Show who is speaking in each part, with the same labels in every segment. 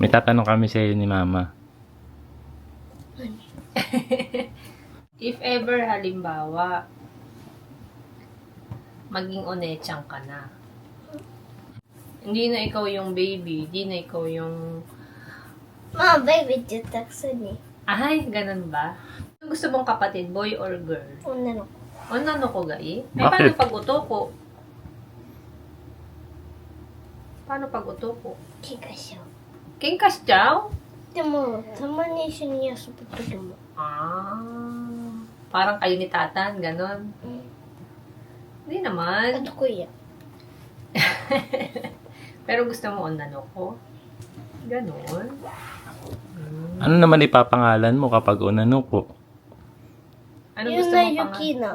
Speaker 1: May tatanong kami sa iyo ni Mama.
Speaker 2: If ever, halimbawa, maging onechang ka na. Hindi na ikaw yung baby, hindi na ikaw yung...
Speaker 3: Ma, baby detection eh.
Speaker 2: Ay, ganun ba? Gusto mong kapatid, boy or girl?
Speaker 3: Ano?
Speaker 2: O nano ko gai? Eh,
Speaker 1: Bakit?
Speaker 2: paano pag uto ko? Paano pag uto ko?
Speaker 3: Kikasyo.
Speaker 2: Kingkas chow?
Speaker 3: でも、たまに一緒に遊ぶ時も。
Speaker 2: Ah, parang kayo ni Tatan, ganon. Hindi naman.
Speaker 3: あとこいや。
Speaker 2: Pero gusto mo onano ko? Ganon.
Speaker 1: Ano naman ipapangalan mo kapag unano ko?
Speaker 2: Ano
Speaker 3: ユ
Speaker 2: gusto
Speaker 3: ナ
Speaker 2: mo
Speaker 3: ユ
Speaker 2: pangalan?
Speaker 3: キナ。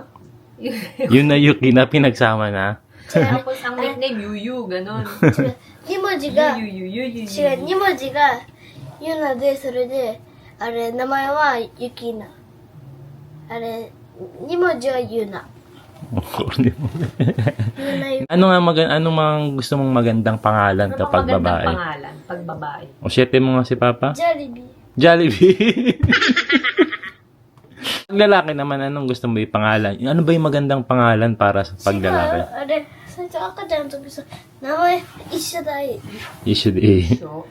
Speaker 1: Yun na Yuki na pinagsama na.
Speaker 2: Tapos ang nickname, Yuyu, ganon.
Speaker 3: 2文字が、違う、
Speaker 2: Yuyu.
Speaker 3: 2文字がユナで、それで、あれ、名前はユキナ。あれ、2文字はユナ。ユナユ
Speaker 1: Ano nga ano mang gusto mong magandang pangalan
Speaker 2: Ano
Speaker 1: kapag
Speaker 2: bang magandang
Speaker 1: babae?
Speaker 2: pangalan pag babae?
Speaker 1: O siyete mo nga si Papa?
Speaker 3: ジャリビー。
Speaker 1: Jollibee. Pag lalaki naman, anong gusto mo ipangalan? Ano ba yung magandang pangalan para sa
Speaker 3: 違う、
Speaker 1: paglalaki?
Speaker 3: あれ、最初赤ちゃんの時さ、名前一緒だい。
Speaker 1: You should eh.
Speaker 2: So,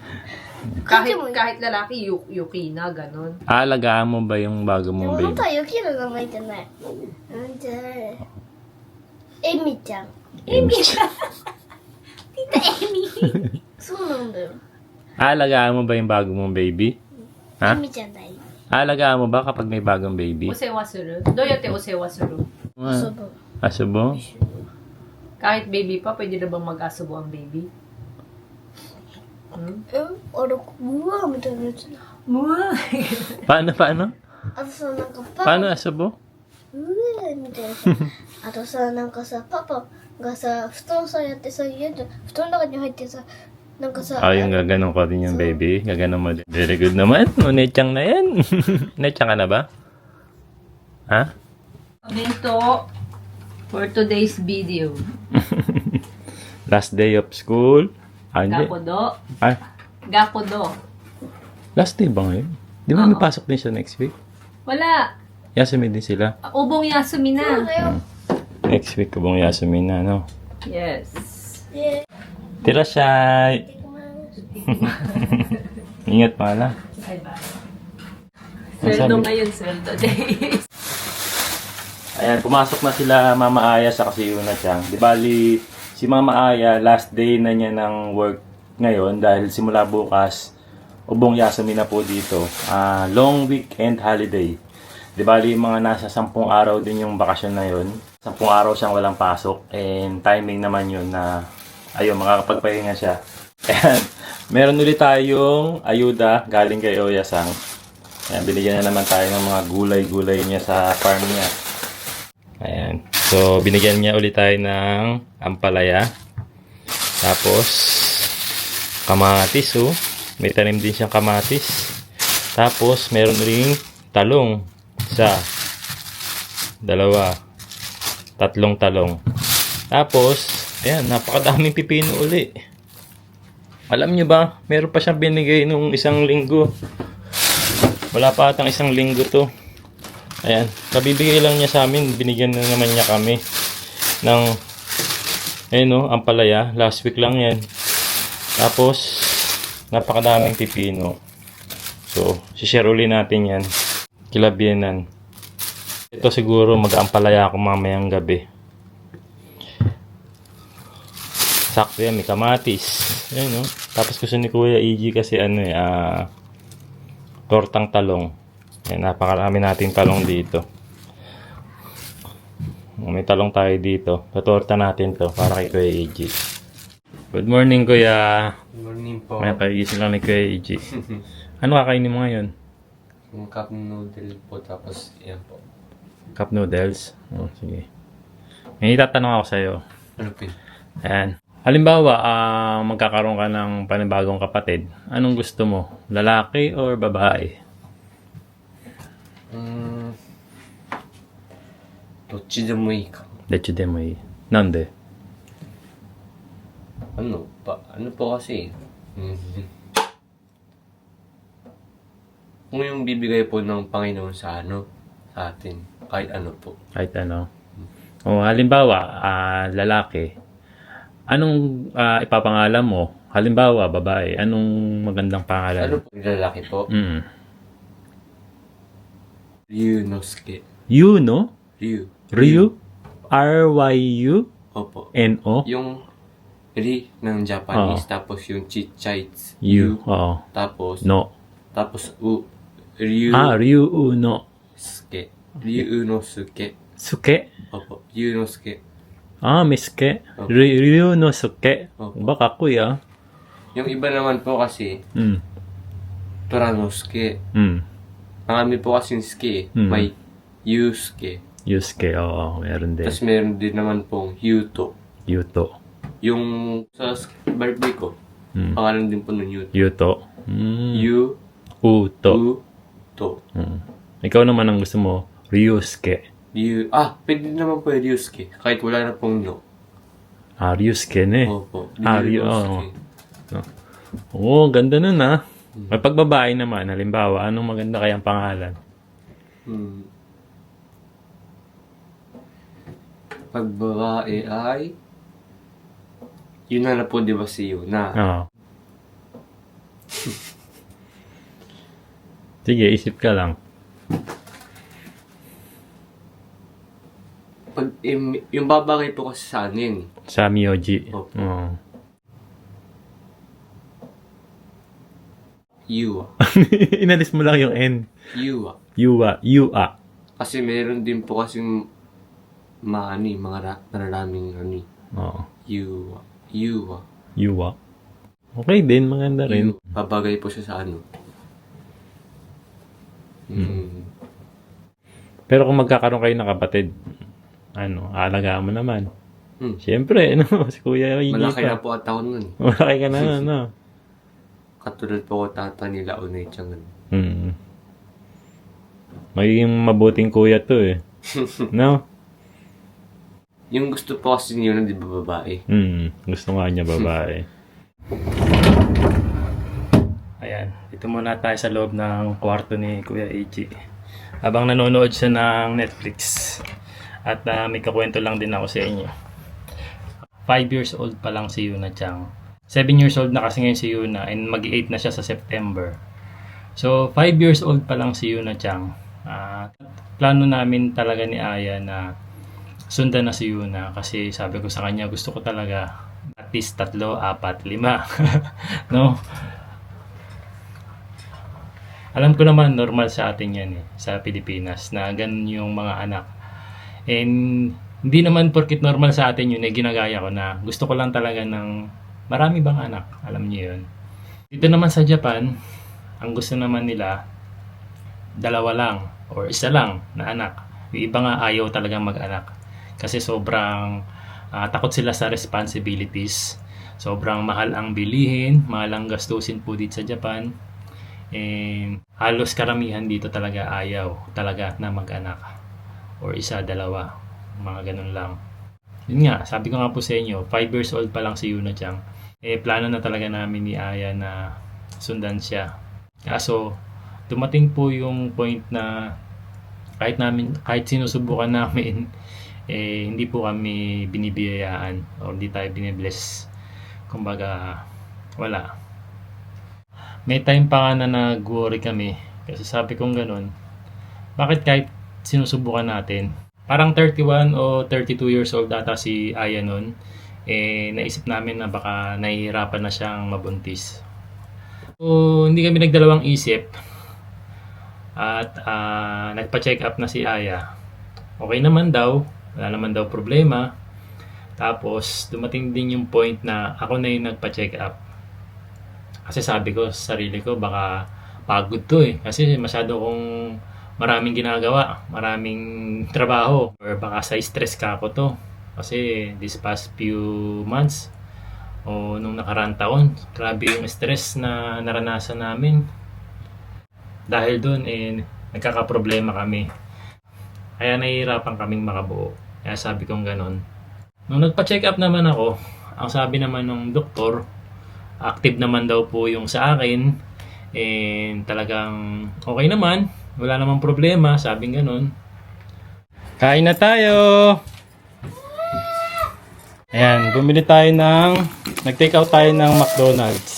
Speaker 2: kahit lalaki, Yuki na, ganon.
Speaker 1: Aalagaan mo ba yung bago
Speaker 3: でも
Speaker 1: mong
Speaker 3: 本
Speaker 1: baby?
Speaker 3: 当はユキの名前じゃない。なんじゃあれ。エミちゃん。そうなんだよ。
Speaker 1: Aalagaan mo ba yung bago mong baby?
Speaker 3: エ
Speaker 1: Ha?
Speaker 3: ミちゃんだい。
Speaker 1: Aalagaan mo ba kapag may bagong baby?
Speaker 2: Osewa suru. Doyote osewa suru.
Speaker 3: 遊ぶ。
Speaker 1: Asubo?
Speaker 2: Kahit baby pa, pwede na bang mag-asubo ang baby? Hmm?
Speaker 3: あれ、うわみたいなやつ。
Speaker 2: Mua!
Speaker 1: Paano?
Speaker 3: あとさ、なんかパ
Speaker 1: Paano
Speaker 3: パ、
Speaker 1: asubo?
Speaker 3: うえみたいなさ。あとさ、なんかさ、パパがさ、布団さ、やってさ、家で、布団の中に入ってさ、なんかさ、
Speaker 1: Oh, yung gaganon ko din yung baby. Gaganon mo din. Very good naman. Nechang na yan. Nechang ka na ba? Ha?
Speaker 2: Bento for today's video.
Speaker 1: Last day of school. Hindi.
Speaker 2: Gakodo.
Speaker 1: Ay,
Speaker 2: Gakodo.
Speaker 1: last day ba ngayon? Di ba may pasok din siya next week?
Speaker 2: Wala.
Speaker 1: Yasumi din sila.
Speaker 2: Ubong Yasumi
Speaker 3: そう
Speaker 2: na.
Speaker 3: だよ。
Speaker 1: Next week kabong Yasumi na, no?
Speaker 2: Yes.
Speaker 3: で、
Speaker 1: Tira siya.
Speaker 3: 行ってきます。
Speaker 1: Ingat pala.
Speaker 2: Bye-bye.
Speaker 1: Ang
Speaker 2: Sweldo
Speaker 1: sabi-
Speaker 2: ngayon, sweldo days.
Speaker 1: Ayan, pumasok na sila Mama Aya sa kasi Yuna Chang. Di bali, si Mama Aya, last day na niya ng work ngayon dahil simula bukas, ubong Yasumi na po dito. Long weekend holiday. Di bali, mga nasa 10 araw din yung bakasyon na yun. 10 araw siyang walang pasok. And timing naman yun na, ayun, makakapagpahinga siya. Ayan, meron ulit tayong ayuda galing kay Oya-sang. Ayan, binigyan na naman tayo ng mga gulay-gulay niya sa farm niya. Ayan. So, binigyan niya ulit tayo ng ampalaya. Tapos, kamatis, oh. May tanim din siyang kamatis. Tapos, meron ring talong. Isa. Dalawa. 3 talong. Tapos, ayan, napakadaming pipino uli. Alam niyo ba, meron pa siyang binigay nung isang linggo. Wala pa atang isang linggo to. Ayan, kabibigay lang niya sa amin. Binigyan na naman niya kami ng ampalaya. Last week lang yan. Tapos, napakadaming pipino. So, share uli natin yan. Kilabienan. Ito siguro mag-ampalaya ako mamayang gabi. Sakto yan, may kamatis. Ayan, no? Tapos gusto ni Kuya EG kasi tortang talong. Ayan, napakarami natin talong dito. May talong tayo dito. Tatorta natin to para kay Kuya EG. Good morning, Kuya.
Speaker 4: Good morning po.
Speaker 1: May kagising lang ni Kuya EG. Ano kakainin mo ngayon?
Speaker 4: Yung cup noodle po, tapos yan po.
Speaker 1: Cup noodles? Oh, sige. May itatanong ako sa'yo.
Speaker 4: Ano po yun?
Speaker 1: Ayan. Halimbawa, magkakaroon ka ng panibagong kapatid. Anong gusto mo? Lalaki or babae?
Speaker 4: どっちでもいいか。
Speaker 1: Decho de mo i. Nande?
Speaker 4: Ano po kasi, Kung yung bibigay po ng Panginoon sa atin, kahit ano po.
Speaker 1: Kahit ano. O halimbawa, lalaki. Anong ipapangalan mo? Halimbawa, babae. Anong magandang
Speaker 4: Ano
Speaker 1: pangalan?
Speaker 4: po, yung lalaki po?
Speaker 1: Mm.
Speaker 4: Ryunosuke.
Speaker 1: You, no? Ryu? R-Y-U?
Speaker 4: Opo.
Speaker 1: N-O?
Speaker 4: Yung Ri ng Japanese, tapos yung Chichai
Speaker 1: You. Oo.
Speaker 4: tapos
Speaker 1: No.
Speaker 4: tapos Ryu
Speaker 1: Ryu, no.
Speaker 4: Suke. Ryunosuke.
Speaker 1: Suke?
Speaker 4: Opo. Ryunosuke.
Speaker 1: Miske.
Speaker 4: Okay.
Speaker 1: Ryu no suke.
Speaker 4: Okay.
Speaker 1: Baka kuya.
Speaker 4: Yung iba naman po kasi,
Speaker 1: Mm.
Speaker 4: Toranosuke.
Speaker 1: Mm.
Speaker 4: Ang amin po kasi yung ske, may Yusuke.
Speaker 1: Yusuke, oo. Meron din.
Speaker 4: Tapos meron din naman pong Yuto.
Speaker 1: Yuto.
Speaker 4: Yung sa birthday ko, pangalan din po nun Yuto.
Speaker 1: Yuto. Mm. Uto.
Speaker 4: Uto.
Speaker 1: Mm. Ikaw naman ang gusto mo, Ryusuke.
Speaker 4: Pwede naman po yung Ryusuke. Kahit wala na pong no.
Speaker 1: Ryusuke ne.
Speaker 4: Opo.
Speaker 1: Oo. Oo, ganda nun May pagbabae naman, halimbawa, anong maganda kayang pangalan?
Speaker 4: Pag babae ay yun na po, di ba, si Yuna?
Speaker 1: Oo. Sige, isip ka lang.
Speaker 4: Pag, yung babagay po kasi sa anin.
Speaker 1: Sa Miyoji.
Speaker 4: Opo.
Speaker 1: Oo.
Speaker 4: Yua.
Speaker 1: Inalis mo lang yung N.
Speaker 4: Yua.
Speaker 1: Yua.
Speaker 4: Kasi meron din po kasing mga nararaming
Speaker 1: Oo.
Speaker 4: Yua.
Speaker 1: Yuwa. Okay din, maganda rin.
Speaker 4: Babagay po siya sa ano.
Speaker 1: Pero kung magkakaroon kayo ng kapatid, aalagaan mo naman. Siyempre, si Kuya Iggy
Speaker 4: Malaki
Speaker 1: pa.
Speaker 4: na po at ako nun.
Speaker 1: Malaki ka na,
Speaker 4: Katulad po ko tata nila unay tiyang
Speaker 1: Magiging mabuting kuya to No?
Speaker 4: Yung gusto po kasi niyo na di ba babae?
Speaker 1: Gusto nga niya babae. Ayan, dito muna tayo sa loob ng kwarto ni Kuya Iggy. Habang nanonood siya ng Netflix. At may kakwento lang din ako sa inyo. 5 years old pa lang si Yuna Chang. 7 years old na kasi ngayon si Yuna and mag-8 na siya sa September. So, 5 years old pa lang si Yuna Chang. Plano namin talaga ni Aya na sundan na si Yuna kasi sabi ko sa kanya gusto ko talaga at least 3, 4, 5. No? Alam ko naman normal sa atin yan sa Pilipinas na ganun yung mga anak. And hindi naman porkit normal sa atin yun ginagaya ko na gusto ko lang talaga ng marami bang anak, alam niyo yun. Dito naman sa Japan, ang gusto naman nila 2 lang or 1 lang na anak. Yung iba nga ayaw talagang mag-anak kasi sobrang takot sila sa responsibilities. Sobrang mahal ang bilihin, mahal ang gastusin po dito sa Japan. And halos karamihan dito talaga ayaw talaga na mag-anak. Or 1, 2, mga ganun lang. Yun nga, sabi ko nga po sa inyo, 5 years old pa lang si Yuna Chang. Plano na talaga namin ni Aya na sundan siya. Kaso, dumating po yung point na kahit sinusubukan namin, hindi po kami binibiyayaan o hindi tayo binibless. Kumbaga, wala. May time pa nga na nag-worry kami kasi sabi kong ganun, bakit kahit sinusubukan natin? Parang 31 o 32 years old data si Aya nun, naisip namin na baka nahihirapan na siyang mabuntis. So, hindi kami nagdalawang isip at nagpa-check up na si Aya. Okay naman daw, wala naman daw problema. Tapos, dumating din yung point na ako na yung nagpa-check up. Kasi sabi ko sa sarili ko, baka pagod to Kasi masyado kong maraming ginagawa, maraming trabaho. Or baka sa stress ka ako to. Kasi this past few months o nung nakaraan taon, grabe yung stress na naranasan namin. Dahil doon nagkakaproblema kami. Kaya nahihirapan kaming makabuo. Kaya sabi kong ganon. Nung nagpa-check up naman ako, ang sabi naman ng doktor, active naman daw po yung sa akin And talagang okay naman. Wala namang problema, sabing ganun. Kain na tayo! Ayan, bumili tayo nag-take out tayo ng McDonald's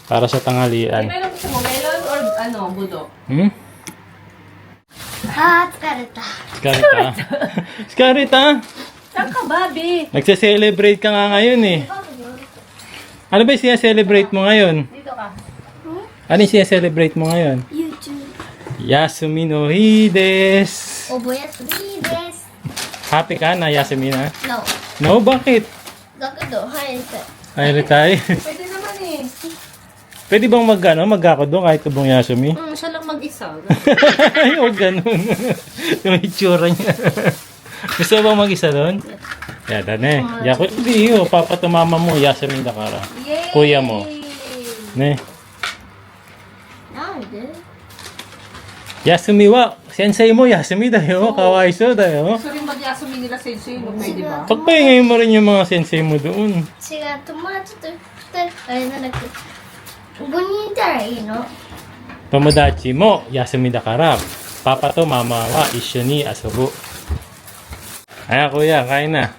Speaker 1: para sa tanghalian.
Speaker 2: Meron gusto mo, melon or budo?
Speaker 3: Tsukareta.
Speaker 1: Scarlett,
Speaker 2: Saan ka, Bobby?
Speaker 1: nagse-celebrate ka nga ngayon eh. Ano ba yung siya-celebrate mo ngayon?
Speaker 2: Dito ka.
Speaker 1: Ano yung siya-celebrate mo ngayon?
Speaker 3: YouTube.
Speaker 1: Yasumi no Hides.
Speaker 3: Oboyasumi desu.
Speaker 1: Happy ka na, Yasumi na?
Speaker 3: No.
Speaker 1: No, bakit?
Speaker 3: だけど、はい、
Speaker 1: Ay, retire.
Speaker 2: Pwede naman eh.
Speaker 1: Pwede bang magkako doon kahit ubong Yasumi?
Speaker 2: Siya lang mag-isa.
Speaker 1: Ay, huwag ganun. Yung itsura niya. Gusto mo bang mag-isa doon? Yada ne. Yakot di yo. Papa to mama mo. Yasumi Dakara.
Speaker 2: Yay!
Speaker 1: Kuya mo. Ne.
Speaker 3: なんで
Speaker 1: Yasumi wa. Sensei mo Yasumi da yo. Kawaiso da yo.
Speaker 2: Gusto rin mag-yasumi nila sensei, no? Pwede ba?
Speaker 1: Pagpahingay mo rin yung mga sensei mo doon.
Speaker 3: 違う、友達と二人、あれなんだっけ、5人いたらいいの
Speaker 1: Tomodachi mo Yasumi Dakara. Papa to mama wa isyo ni asobu. Ayan kuya, kain na.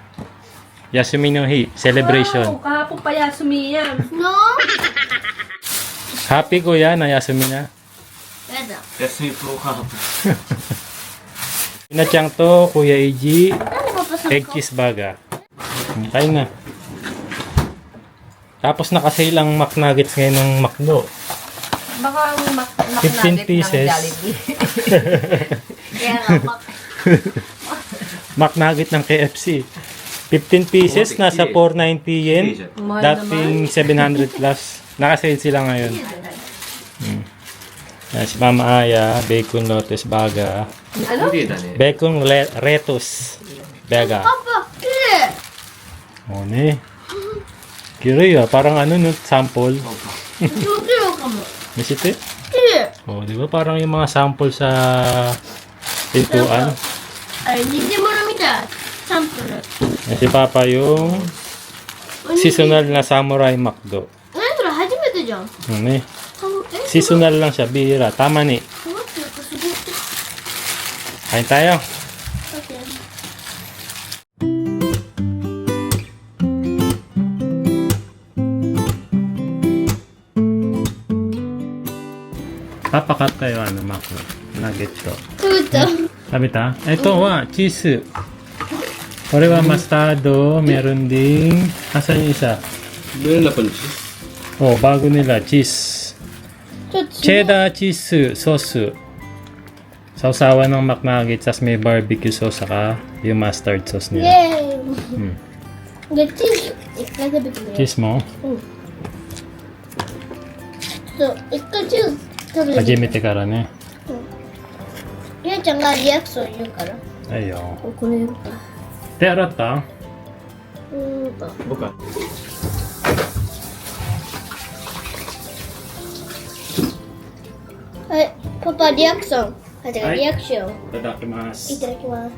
Speaker 1: Yasumi no Hi. Celebration.
Speaker 2: Wow, kahapon pa yasumi yan.
Speaker 3: No?
Speaker 1: Happy kuya na Yasumi na.
Speaker 3: やだ。
Speaker 4: Yasumi po ka.
Speaker 1: Pinachang to, Kuya Eiji,
Speaker 3: なんでパパさん
Speaker 1: egg cheese baga. Kain na. Tapos nakasale ang McNuggets ngayon ng McDo.
Speaker 2: Baka ang
Speaker 1: 15 pieces.
Speaker 2: Kaya nga,
Speaker 1: McNugget ng KFC. 15 pieces, nasa 490 yen.
Speaker 2: Mahal
Speaker 1: Dating 700 plus. Nakasale sila ngayon. Yan, si Mama Aya, bacon lotus baga.
Speaker 2: ano?
Speaker 4: Hindi na ne.
Speaker 1: Bacon lettuce baga.
Speaker 3: パパ、きれい
Speaker 1: O ne. Kiray parang ano no, sample.
Speaker 3: 超きれいかも。
Speaker 1: Misite?
Speaker 3: きれい
Speaker 1: O, di ba parang yung mga sample sa pintuan.
Speaker 3: あれ、偽物みたい。サンプル。
Speaker 1: Yan si Papa yung seasonal na Samurai McDo.
Speaker 3: 何それ初めてじゃん。
Speaker 1: Ano eh. Seasonal lang siya, bihira. Tama ni.
Speaker 3: 待って、なんかすごい。
Speaker 1: Kain tayo.
Speaker 3: Okay.
Speaker 1: Papakat tayo ano, McDo. Nuggets ko.
Speaker 3: 食べた。
Speaker 1: Sabi ta? Ito wa, cheese. Kore wa mustard, meron ding... Asan yung isa?
Speaker 4: Meron na pala siya.
Speaker 1: Oh, bago nila, cheese.
Speaker 3: ちょっと。
Speaker 1: Cheddar cheese sauce. Sausawan ng McNuggets, tas may barbecue sauce, saka yung mustard sauce
Speaker 3: イ
Speaker 1: nila.
Speaker 3: ェーイ。
Speaker 1: Hmm.
Speaker 3: で、チーズ。一回食べてみよう。
Speaker 1: Cheese mo?
Speaker 3: そう、一回チーズ食べてみよ
Speaker 1: Hajimete kara ne.
Speaker 3: う。ゆうちゃんがリアクション言うから。
Speaker 1: Ayo.
Speaker 3: これ言うか。
Speaker 1: Te arata?
Speaker 3: と。
Speaker 4: Buka.
Speaker 3: はい、パパリアクション。あ、違う、
Speaker 1: はい
Speaker 3: リアクション。
Speaker 1: Itadakimasu.
Speaker 3: いただきます。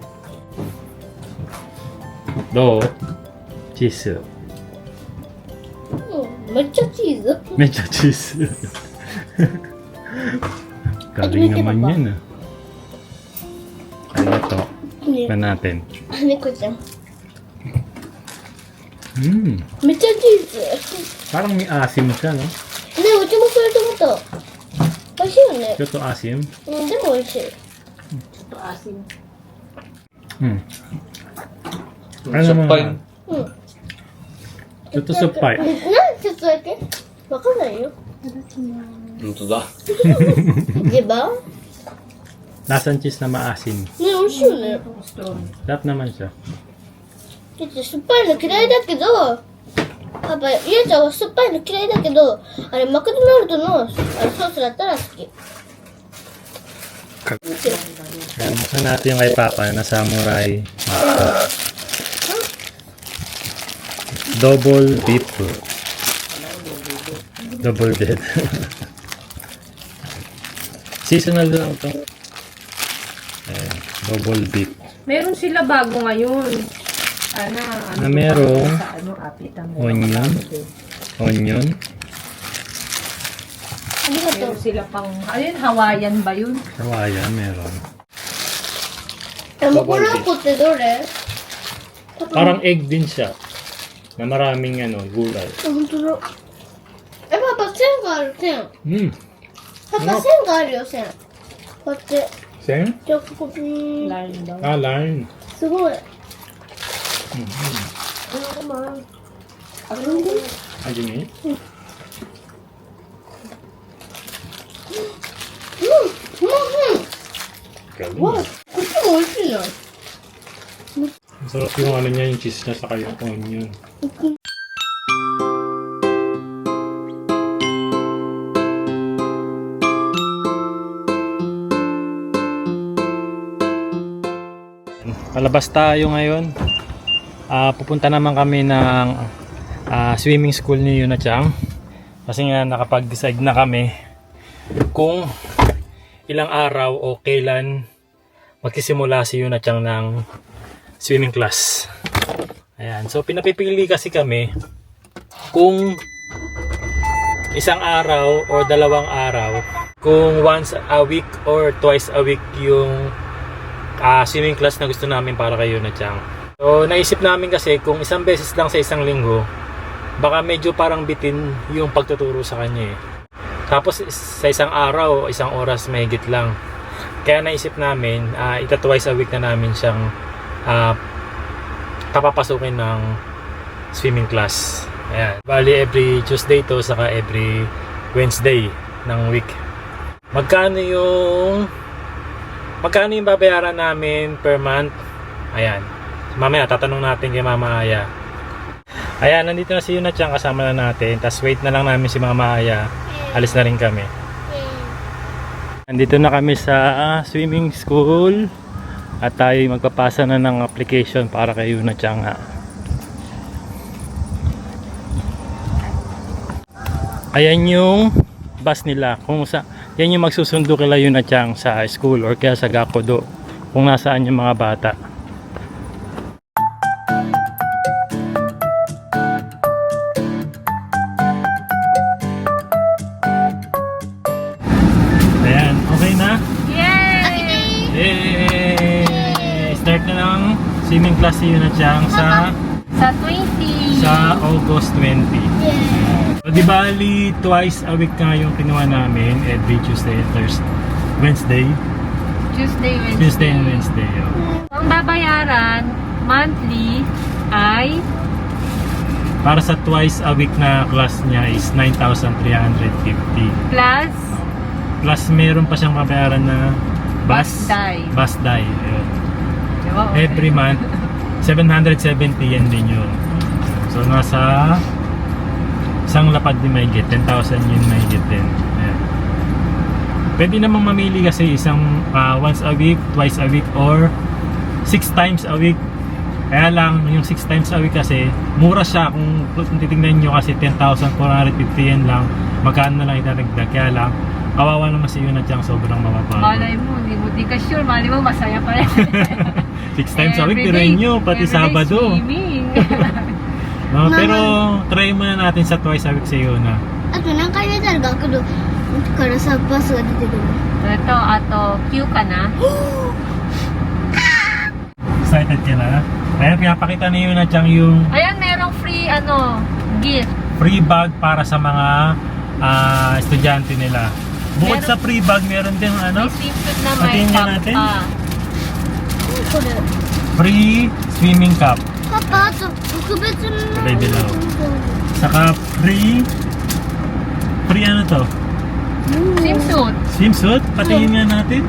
Speaker 1: Do? Cheese.
Speaker 3: うん、めっちゃチーズ。
Speaker 1: Medyo cheese. Galing naman yan ah. Ano to?
Speaker 3: ね
Speaker 1: Tignan natin.
Speaker 3: 猫ちゃん。
Speaker 1: Mm.
Speaker 3: めっちゃチー
Speaker 1: Parang may asim siya, no?
Speaker 3: ズ。ね、うちもそれと思った。美味しいよね。
Speaker 1: Ito asim.
Speaker 3: うん、でも美味しい。
Speaker 2: Asim.
Speaker 1: Hmm.
Speaker 4: Ano
Speaker 1: naman?
Speaker 3: うん。
Speaker 1: Ito suppay.
Speaker 3: なんでちょっとだけわかんないよ。
Speaker 4: Ito da.
Speaker 3: でば
Speaker 1: Lasang cheese na maasim.
Speaker 3: ね、美味しいよね。
Speaker 2: Gusto.
Speaker 1: Sarap naman siya.
Speaker 3: だって酸っぱいの嫌いだけど、パパ、ゆうちゃんは酸っぱいの嫌いだけど、あれ、マクドナルドのソースだったら好き。
Speaker 1: Ayan, buksan natin yung kay Papa na samurai macdo. Double beef. Double dead. Seasonal lang ito. Ayan, double beef.
Speaker 2: Meron sila bago ngayon. Ano
Speaker 1: Na merong
Speaker 2: sa ano, apit ang
Speaker 1: onion. Onion.
Speaker 2: Meron sila pang, ayun, Hawaiian ba yun?
Speaker 1: Hawaiian, meron.
Speaker 3: でもこの子ってどれ？
Speaker 1: Parang egg din siya. Na maraming gulay.
Speaker 3: 本当だ。パパ、線がある、線。 パパ、線があるよ、線。こっち。
Speaker 1: Sen?
Speaker 3: じゃあ、ここに。
Speaker 2: Line daw.
Speaker 1: Ah, line.
Speaker 3: すごい。
Speaker 1: Ajimi?
Speaker 3: うん。
Speaker 1: Galing.
Speaker 3: わ、こっちも美味しいな。
Speaker 1: Masarap yung niya, yung cheese niya, saka yung onion. Palabas tayo ngayon. Pupunta naman kami ng swimming school ni Yuna Chang. Kasi nga nakapag-decide na kami kung ilang araw o kailan magsisimula si Yuna Chang ng swimming class. Ayan. So pinapipili kasi kami kung isang araw o dalawang araw, kung once a week or twice a week yung swimming class na gusto namin para kay Yuna Chang. So naisip namin kasi kung isang beses lang sa isang linggo, baka medyo parang bitin yung pagtuturo sa kanya eh. Tapos sa isang araw, isang oras mahigit lang. Kaya naisip namin, ita twice a week na namin siyang papapasukin ng swimming class. Ayan. Bali every Tuesday to, saka every Wednesday ng week. Magkano yung babayaran namin per month? Ayan. Mamaya tatanong natin kay Mama Aya. Ayan, nandito na si Yuna Chang, kasama na natin. Tapos wait na lang namin si Mama Aya. Alis na rin kami. Nandito na kami sa swimming school. At tayo magpapasa na ng application para kay Yuna Chang. Ayan yung bus nila. Yan yung magsusundo kila Yuna Chang sa school or kaya sa Gakodo. Kung nasaan yung mga bata. Ayan, okay na? Yay! Start na ng swimming class si Yuna Chang sa
Speaker 2: 20.
Speaker 1: sa August 20. So, di bali twice a week nga yung kinuha namin, every Tuesday and Wednesday. Tuesday and Wednesday.
Speaker 2: Ang babayaran monthly ay
Speaker 1: Para sa twice a week na class niya is 9,350. Plus meron pa siyang mabayaran na bus dye. Ayun. Every month 770 yen din yun. So nasa isang lapad din mahigit 10,000 yun mahigit din. Ayan. Pwede namang mamili kasi isang once a week, twice a week, or 6 times a week. Kaya lang yung 6 times a week kasi mura siya kung titignan nyo, kasi 10,450 yen lang. Magkano na lang itadagdag. Kaya lang kawawa naman si Yuna Chang, sobrang mapapagod.
Speaker 2: malay mo, hindi ka sure, malay mo masaya pa rin.
Speaker 1: 6 times a week, tirin nyo, pati Sabado.
Speaker 2: Swimming.
Speaker 1: No, pero try muna natin sa twice a week si Yuna.
Speaker 3: あと何回寝たら学童からさバスが出てくる
Speaker 2: Ito, ato, Q ka na.
Speaker 1: Excited ka na? Ayan, pinapakita ni Yuna Chang yung
Speaker 2: Ayan, merong free, gift.
Speaker 1: free bag para sa mga estudyante nila. Bukod
Speaker 2: Meron-
Speaker 1: sa free bag, meron din
Speaker 2: May swimsuit na may
Speaker 1: Patingin
Speaker 2: cup.
Speaker 1: natin.
Speaker 3: これ
Speaker 1: free swimming cap.
Speaker 3: パパあと特別な
Speaker 1: Kulay dilaw. Saka free ano to?
Speaker 2: Swimsuit.
Speaker 1: Swimsuit? Patingin nga natin.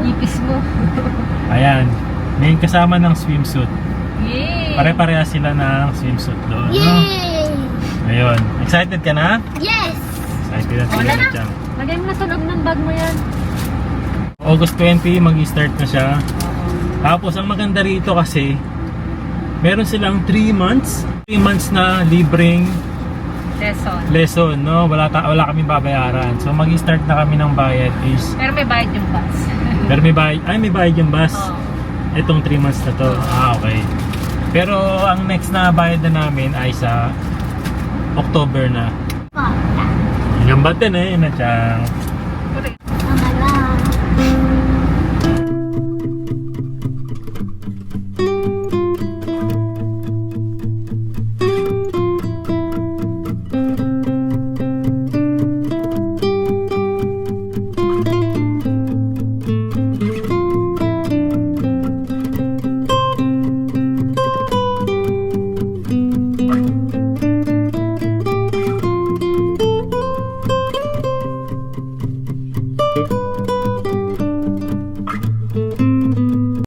Speaker 2: Ipis mo.
Speaker 1: Ayan. May kasama ng swimsuit.
Speaker 2: Yay!
Speaker 1: Pare-pareha sila ng swimsuit doon. No?
Speaker 3: Yay!
Speaker 1: Ayun. Excited ka na?
Speaker 3: Yes!
Speaker 1: Excited na si
Speaker 2: Wala
Speaker 1: Yuna
Speaker 2: na.
Speaker 1: Chang.
Speaker 2: Lagay mo na sa loob ng bag mo yan.
Speaker 1: August 20, mag-start na siya. Tapos ang maganda rito kasi meron silang 3 months. 3 months na libreng lesson, no? Wala kaming babayaran. So mag-start na kami ng bayad is
Speaker 2: Pero may bayad yung bus.
Speaker 1: pero may bayad yung bus.
Speaker 2: Oo.
Speaker 1: Itong 3 months na to. Okay. Pero ang next na bayad na namin ay sa October na. 頑張ってね、ゆなちゃん。